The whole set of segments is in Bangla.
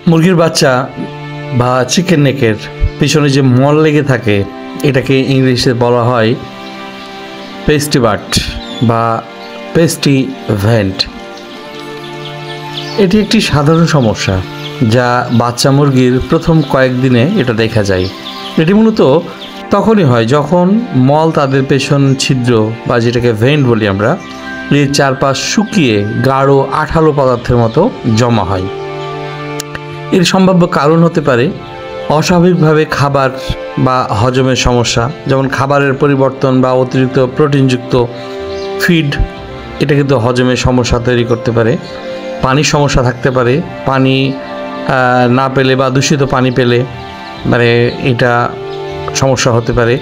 মুরগির বাচ্চা বা চিকেন নেকের পিছনে যে মল লেগে থাকে এটাকে ইংলিশে বলা হয় পেস্টি বাট বা পেস্টি ভেন্ট। এটি একটি সাধারণ সমস্যা যা বাচ্চা মুরগির প্রথম কয়েকদিনে এটা দেখা যায়। এটি মূলত তখনই হয় যখন মল তাদের পেছন ছিদ্র বা যেটাকে ভেন্ট বলি আমরা, এর চারপাশ শুকিয়ে গাঢ় আঠালো পদার্থের মতো জমা হয়। এর সম্ভাব্য কারণ হতে পারে অস্বাভাবিকভাবে খাবার বা হজমের সমস্যা, যেমন খাবারের পরিবর্তন বা অতিরিক্ত প্রোটিনযুক্ত ফিড, এটা কিন্তু হজমের সমস্যা তৈরি করতে পারে। পানির সমস্যা থাকতে পারে, পানি না পেলে বা দূষিত পানি পেলে মানে এটা সমস্যা হতে পারে।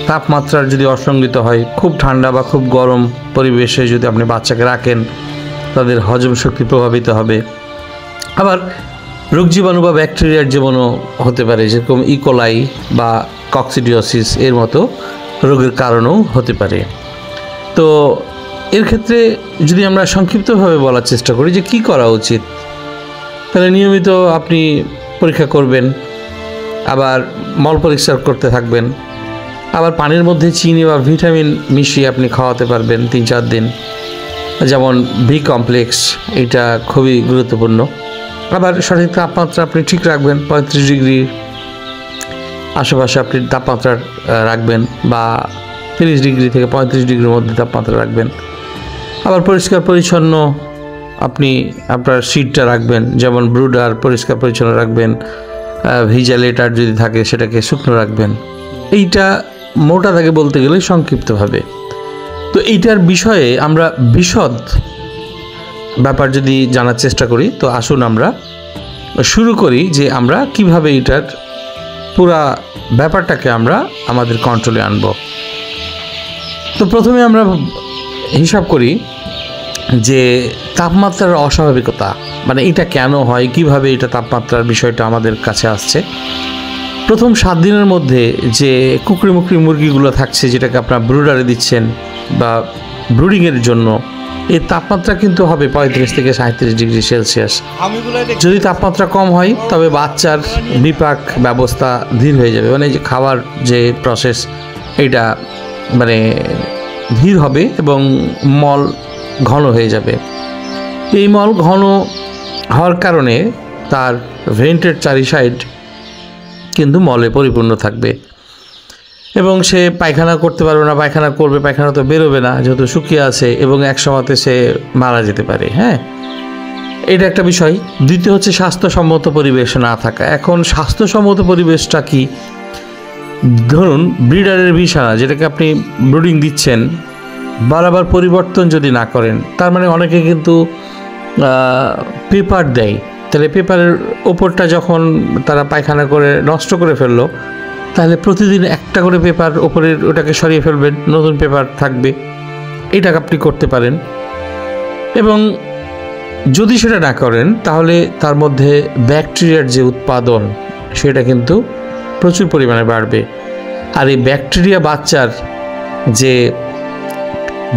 তাপমাত্রার যদি অসঙ্গিত হয়, খুব ঠান্ডা বা খুব গরম পরিবেশে যদি আপনি বাচ্চাকে রাখেন তাদের হজম শক্তি প্রভাবিত হবে। আবার রোগ জীবাণু বা ব্যাকটেরিয়ার জীবাণু হতে পারে, যেরকম ইকোলাই বা কক্সিডিওসিস এর মতো রোগের কারণও হতে পারে। তো এর ক্ষেত্রে যদি আমরা সংক্ষিপ্তভাবে বলার চেষ্টা করি যে কী করা উচিত, তাহলে নিয়মিত আপনি পরীক্ষা করবেন, আবার মল পরিষ্কার করতে থাকবেন, আবার পানির মধ্যে চিনি বা ভিটামিন মিশিয়ে আপনি খাওয়াতে পারবেন 3-4 দিন, যেমন বি কমপ্লেক্স, এটা খুবই গুরুত্বপূর্ণ। আবার সঠিক তাপমাত্রা আপনি ঠিক রাখবেন, 35 ডিগ্রির আশেপাশে আপনি তাপমাত্রা রাখবেন বা 30 ডিগ্রি থেকে 35 ডিগ্রির মধ্যে তাপমাত্রা রাখবেন। আবার পরিষ্কার পরিচ্ছন্ন আপনি আপনার সিটটা রাখবেন, যেমন ব্রুডার পরিষ্কার পরিচ্ছন্ন রাখবেন, ভিজালেটার যদি থাকে সেটাকে শুকনো রাখবেন। এইটা মোটা থাকে বলতে গেলে সংক্ষিপ্তভাবে। তো এইটার বিষয়ে আমরা বিশদ ব্যাপার যদি জানার চেষ্টা করি, তো আসুন আমরা শুরু করি যে আমরা কিভাবে এটার পুরা ব্যাপারটাকে আমরা আমাদের কন্ট্রোলে আনব। তো প্রথমে আমরা হিসাব করি যে তাপমাত্রার অস্বাভাবিকতা মানে এটা কেন হয়, কিভাবে এটা তাপমাত্রার বিষয়টা আমাদের কাছে আসছে। প্রথম 7 দিনের মধ্যে যে কুকরি মুকরি মুরগিগুলো থাকছে, যেটাকে আপনার ব্রুডারে দিচ্ছেন বা ব্রুডিংয়ের জন্য, এর তাপমাত্রা কিন্তু হবে 35 থেকে 37 ডিগ্রি সেলসিয়াস। যদি তাপমাত্রা কম হয় তবে বাচ্চার বিপাক ব্যবস্থা ধীর হয়ে যাবে, মানে যে খাওয়ার যে প্রসেস এটা মানে ধীর হবে এবং মল ঘন হয়ে যাবে। এই মল ঘন হওয়ার কারণে তার ভেন্টের চারি সাইড কিন্তু মলে পরিপূর্ণ থাকবে এবং সে পায়খানা করতে পারবে না, পায়খানা করবে, পায়খানা তো বেরোবে না যেহেতু শুকিয়ে আছে, এবং এক সময়তে সে মারা যেতে পারে। হ্যাঁ, এটা একটা বিষয়। দ্বিতীয় হচ্ছে স্বাস্থ্যসম্মত পরিবেশ না থাকা। এখন স্বাস্থ্যসম্মত পরিবেশটা কি? ধরুন ব্রিডারের বিছানা, যেটাকে আপনি ব্রুডিং দিচ্ছেন, বারবার পরিবর্তন যদি না করেন, তার মানে অনেকে কিন্তু পেপার দেয়, তাহলে পেপারের ওপরটা যখন তারা পায়খানা করে নষ্ট করে ফেললো, তাহলে প্রতিদিন একটা করে পেপার ওপরের ওটাকে সরিয়ে ফেলবেন, নতুন পেপার থাকবে। এটা আপনি করতে পারেন। এবং যদি সেটা না করেন তাহলে তার মধ্যে ব্যাকটেরিয়ার যে উৎপাদন সেটা কিন্তু প্রচুর পরিমাণে বাড়বে। আর এই ব্যাকটেরিয়া বাচ্চার যে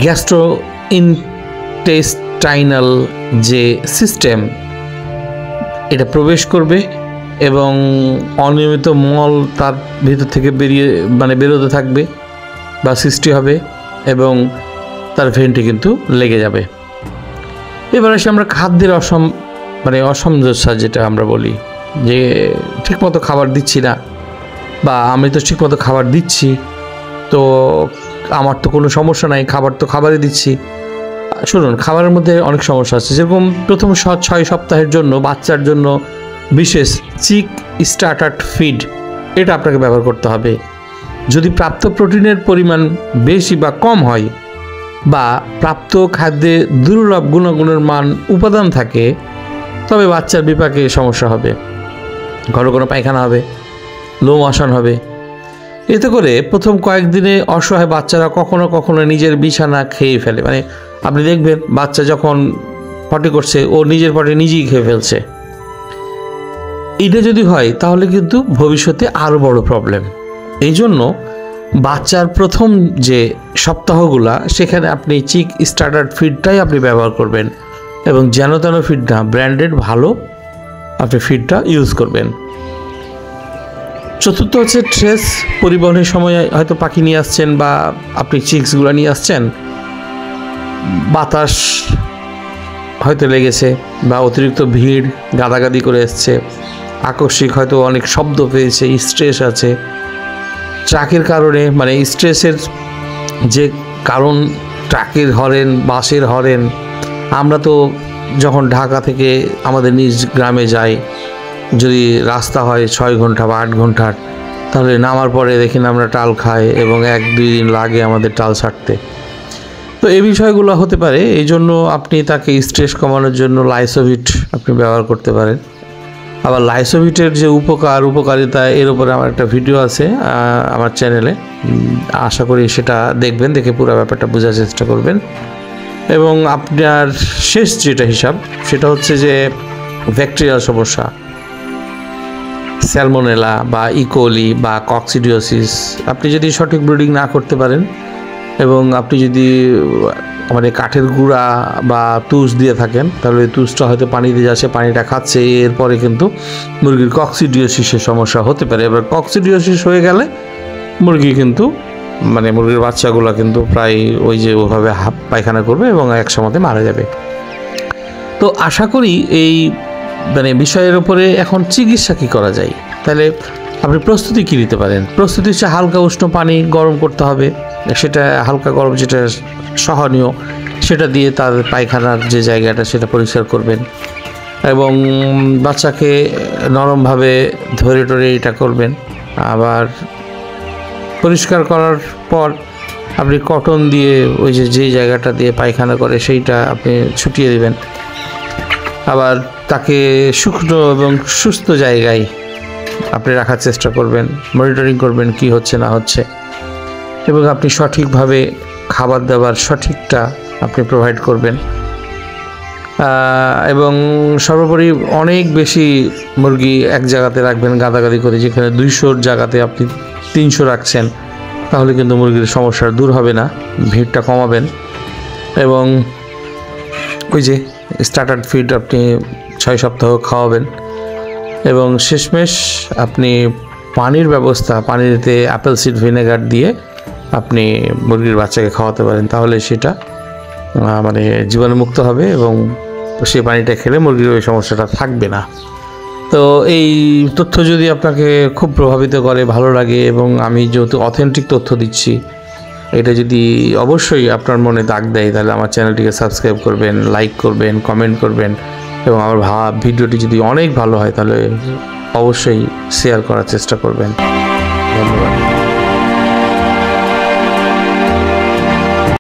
গ্যাস্ট্রোইন্টেস্টাইনাল যে সিস্টেম, এটা প্রবেশ করবে এবং অনিয়মিত মল তার ভিতর থেকে বেরোতে থাকবে বা সৃষ্টি হবে এবং তার ভেন্টে কিন্তু লেগে যাবে। এবার আসে আমরা খাদ্যের অসমঞ্জস্য, যেটা আমরা বলি যে ঠিকমতো খাবার দিচ্ছি না, বা আমি তো ঠিকমতো খাবার দিচ্ছি, তো আমার তো কোনো সমস্যা নাই, খাবার তো খাবারই দিচ্ছি। শুনুন, খাবারের মধ্যে অনেক সমস্যা আছে। যেরকম প্রথম 6 সপ্তাহের জন্য বাচ্চার জন্য বিশেষ চিক স্টার্টার্ড ফিড, এটা আপনাকে ব্যবহার করতে হবে। যদি প্রাপ্ত প্রোটিনের পরিমাণ বেশি বা কম হয় বা প্রাপ্ত খাদ্যে দুর্লভ গুণাগুণের মান উপাদান থাকে, তবে বাচ্চার বিপাকে সমস্যা হবে, ঘন ঘন পায়খানা হবে, লোম আসান হবে। এতে করে প্রথম কয়েকদিনে অসহায় বাচ্চারা কখনো কখনো নিজের বিছানা খেয়ে ফেলে। মানে আপনি দেখবেন বাচ্চা যখন পটি করছে, ও নিজের পটি নিজেই খেয়ে ফেলছে। এটা যদি হয় তাহলে কিন্তু ভবিষ্যতে আরও বড় প্রবলেম। এই জন্য বাচ্চার প্রথম যে সপ্তাহগুলা সেখানে আপনি চিক স্টার্টার ফিডটাই আপনি ব্যবহার করবেন, এবং যেন তেন ফিড না, ব্র্যান্ডেড ভালো আপনি ফিডটা ইউজ করবেন। চতুর্থ হচ্ছে ট্রেস পরিবহনের সময় হয়তো পাখি নিয়ে আসছেন বা আপনি চিক্সগুলো নিয়ে আসছেন, বাতাস হয়তো লেগেছে বা অতিরিক্ত ভিড় গাদাগাদি করে এসছে, আকস্মিক হয়তো অনেক শব্দ পেয়েছে, স্ট্রেস আছে ট্রাকের কারণে, মানে স্ট্রেসের যে কারণ ট্রাকের হরেন, বাসের হরেন। আমরা তো যখন ঢাকা থেকে আমাদের নিজ গ্রামে যাই, যদি রাস্তা হয় 6 ঘন্টা বা 8 ঘন্টার, তাহলে নামার পরে দেখি না আমরা টাল খাই এবং 1-2 দিন লাগে আমাদের টাল ছাড়তে। তো এই বিষয়গুলো হতে পারে। এই জন্য আপনি তাকে স্ট্রেস কমানোর জন্য লাইসোভিট আপনি ব্যবহার করতে পারেন। আবার লাইসোভিটের যে উপকারিতা এর উপরে আমার একটা ভিডিও আছে আমার চ্যানেলে, আশা করি সেটা দেখবেন, দেখে পুরো ব্যাপারটা বোঝার চেষ্টা করবেন। এবং আপনার শেষ যেটা হিসাব সেটা হচ্ছে যে ব্যাকটেরিয়াল সমস্যা, স্যালমোনেলা বা ইকোলি বা কক্সিডিওসিস, আপনি যদি সঠিক ব্রিডিং না করতে পারেন এবং আপনি যদি মানে কাঠের গুঁড়া বা তুষ দিয়ে থাকেন, তাহলে ওই তুষটা হয়তো পানিতে যাচ্ছে, পানিটা খাচ্ছে, এরপরে কিন্তু মুরগির কক্সিডিওসিসের সমস্যা হতে পারে। এবার কক্সিডিওসিস হয়ে গেলে মুরগি কিন্তু মানে মুরগির বাচ্চাগুলো কিন্তু প্রায় ওই যে ওভাবে পায়খানা করবে এবং একসময় মারা যাবে। তো আশা করি এই মানে বিষয়ের উপরে এখন চিকিৎসা কী করা যায়, তাহলে আপনি প্রস্তুতি কী নিতে পারেন। প্রস্তুতি হচ্ছে হালকা উষ্ণ পানি গরম করতে হবে, সেটা হালকা গরম যেটা সহনীয় সেটা দিয়ে তার পায়খানার যে জায়গাটা সেটা পরিষ্কার করবেন এবং বাচ্চাকে নরমভাবে ধরে টরে এটা করবেন। আবার পরিষ্কার করার পর আপনি কটন দিয়ে ওই যে জায়গাটা দিয়ে পায়খানা করে সেইটা আপনি ছুটিয়ে দেবেন। আবার তাকে শুকনো এবং সুস্থ জায়গায় আপনি রাখার চেষ্টা করবেন, মনিটরিং করবেন কি হচ্ছে না হচ্ছে, এবং আপনি সঠিকভাবে খাবার দাবার সঠিকটা আপনি প্রোভাইড করবেন। এবং সর্বোপরি অনেক বেশি মুরগি এক জায়গাতে রাখবেন গাদাগাদি করে, যেখানে 200 জায়গাতে আপনি 300 রাখছেন, তাহলে কিন্তু মুরগির সমস্যা দূর হবে না। ভিড়টা কমাবেন এবং ওই যে স্টার্টার ফিড আপনি 6 সপ্তাহ খাওয়াবেন এবং শেষমেশ আপনি পানির ব্যবস্থা, পানিতে অ্যাপেল সিড ভিনেগার দিয়ে আপনি মুরগির বাচ্চাকে খাওয়াতে পারেন, তাহলে সেটা মানে জীবাণুমুক্ত হবে এবং সেই পানিটা খেলে মুরগির ওই সমস্যাটা থাকবে না। তো এই তথ্য যদি আপনাকে খুব প্রভাবিত করে, ভালো লাগে, এবং আমি যেহেতু অথেন্টিক তথ্য দিচ্ছি, এটা যদি অবশ্যই আপনার মনে দাগ দেয়, তাহলে আমার চ্যানেলটিকে সাবস্ক্রাইব করবেন, লাইক করবেন, কমেন্ট করবেন এবং আমার ভিডিওটি যদি অনেক ভালো হয় তাহলে অবশ্যই শেয়ার করার চেষ্টা করবেন। ধন্যবাদ।